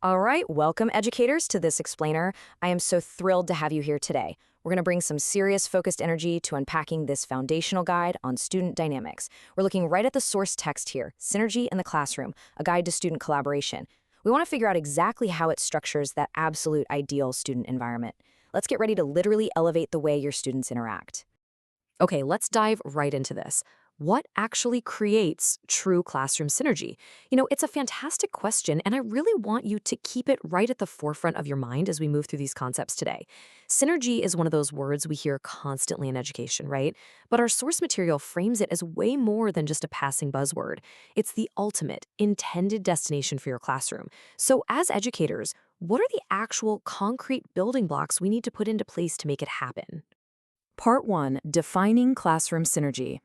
All right, welcome educators to this explainer. I am so thrilled to have you here today. We're going to bring some serious focused energy to unpacking this foundational guide on student dynamics. We're looking right at the source text here, Synergy in the Classroom, a guide to student collaboration. We want to figure out exactly how it structures that absolute ideal student environment. Let's get ready to literally elevate the way your students interact. Okay, let's dive right into this. What actually creates true classroom synergy? It's a fantastic question, and I really want you to keep it right at the forefront of your mind as we move through these concepts today. Synergy is one of those words we hear constantly in education, right? But our source material frames it as way more than just a passing buzzword. It's the ultimate, intended destination for your classroom. So, as educators, what are the actual concrete building blocks we need to put into place to make it happen? Part 1, Defining Classroom Synergy.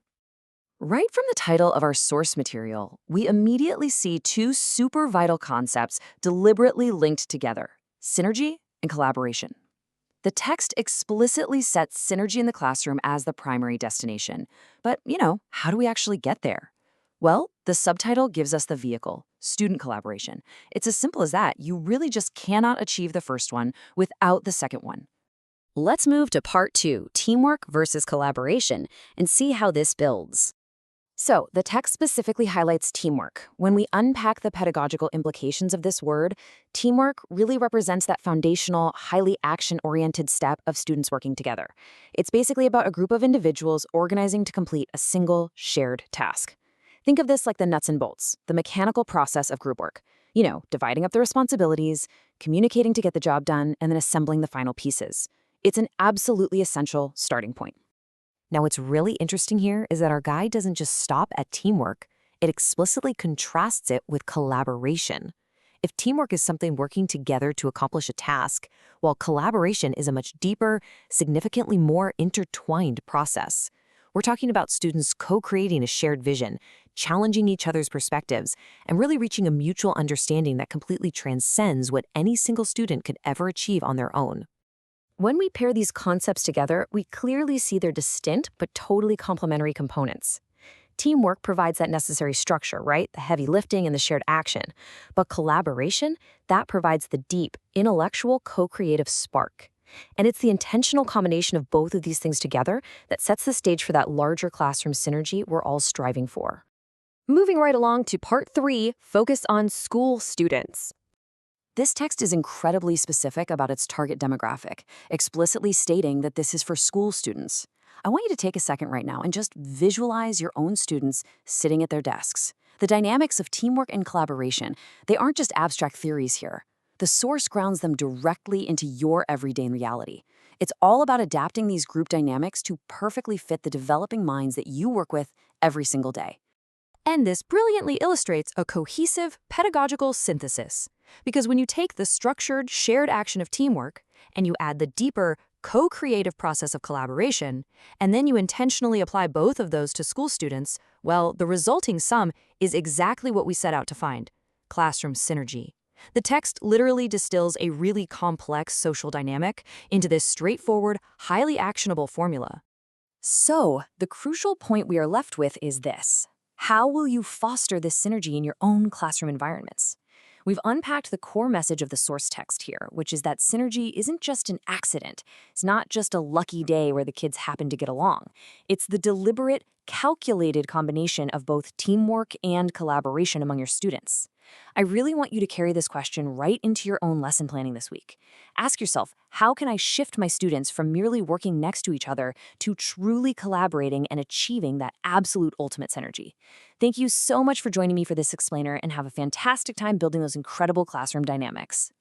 Right from the title of our source material, we immediately see two super vital concepts deliberately linked together: synergy and collaboration. The text explicitly sets synergy in the classroom as the primary destination. But, how do we actually get there? Well, the subtitle gives us the vehicle: student collaboration. It's as simple as that. You really just cannot achieve the first one without the second one. Let's move to part 2, teamwork versus collaboration, and see how this builds. So, the text specifically highlights teamwork. When we unpack the pedagogical implications of this word, teamwork really represents that foundational, highly action-oriented step of students working together. It's basically about a group of individuals organizing to complete a single, shared task. Think of this like the nuts and bolts, the mechanical process of group work. Dividing up the responsibilities, communicating to get the job done, and then assembling the final pieces. It's an absolutely essential starting point. Now, what's really interesting here is that our guide doesn't just stop at teamwork. It explicitly contrasts it with collaboration. If teamwork is something working together to accomplish a task, while collaboration is a much deeper, significantly more intertwined process. We're talking about students co-creating a shared vision, challenging each other's perspectives, and really reaching a mutual understanding that completely transcends what any single student could ever achieve on their own. When we pair these concepts together, we clearly see their distinct but totally complementary components. Teamwork provides that necessary structure, right? The heavy lifting and the shared action. But collaboration, that provides the deep, intellectual, co-creative spark. And it's the intentional combination of both of these things together that sets the stage for that larger classroom synergy we're all striving for. Moving right along to part 3, focus on school students. This text is incredibly specific about its target demographic, explicitly stating that this is for school students. I want you to take a second right now and just visualize your own students sitting at their desks. The dynamics of teamwork and collaboration, they aren't just abstract theories here. The source grounds them directly into your everyday reality. It's all about adapting these group dynamics to perfectly fit the developing minds that you work with every single day. And this brilliantly illustrates a cohesive pedagogical synthesis. Because when you take the structured, shared action of teamwork, and you add the deeper, co-creative process of collaboration, and then you intentionally apply both of those to school students, well, the resulting sum is exactly what we set out to find: classroom synergy. The text literally distills a really complex social dynamic into this straightforward, highly actionable formula. So, the crucial point we are left with is this: how will you foster this synergy in your own classroom environments? We've unpacked the core message of the source text here, which is that synergy isn't just an accident. It's not just a lucky day where the kids happen to get along. It's the deliberate, calculated combination of both teamwork and collaboration among your students. I really want you to carry this question right into your own lesson planning this week. Ask yourself, how can I shift my students from merely working next to each other to truly collaborating and achieving that absolute ultimate synergy? Thank you so much for joining me for this explainer, and have a fantastic time building those incredible classroom dynamics.